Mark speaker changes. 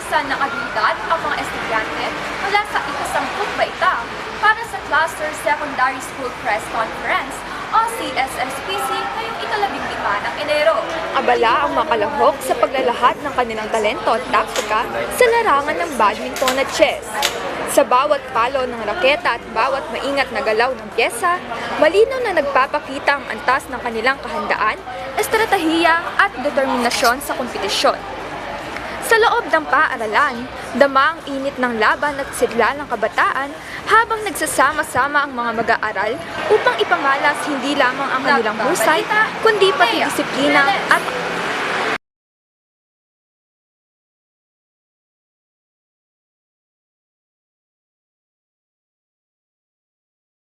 Speaker 1: bubuksan ng abilidad ang mga estudyante mula sa ikasampung baita para sa Cluster Secondary School Press Conference o CSSPC ngayong ika-15 ng Enero.
Speaker 2: Abala ang makalahok sa paglalahad ng kanilang talento at taktika sa larangan ng badminton at chess. Sa bawat palo ng raketa at bawat maingat na galaw ng pyesa, malinaw na nagpapakita ang antas ng kanilang kahandaan, estratehiya at determinasyon sa kompetisyon. Sa loob ng paaralan, dama ang init ng laban at sigla ng kabataan habang nagsasama-sama ang mga mag-aaral upang ipamalas hindi lamang ang kanilang husay, kundi pati disiplina at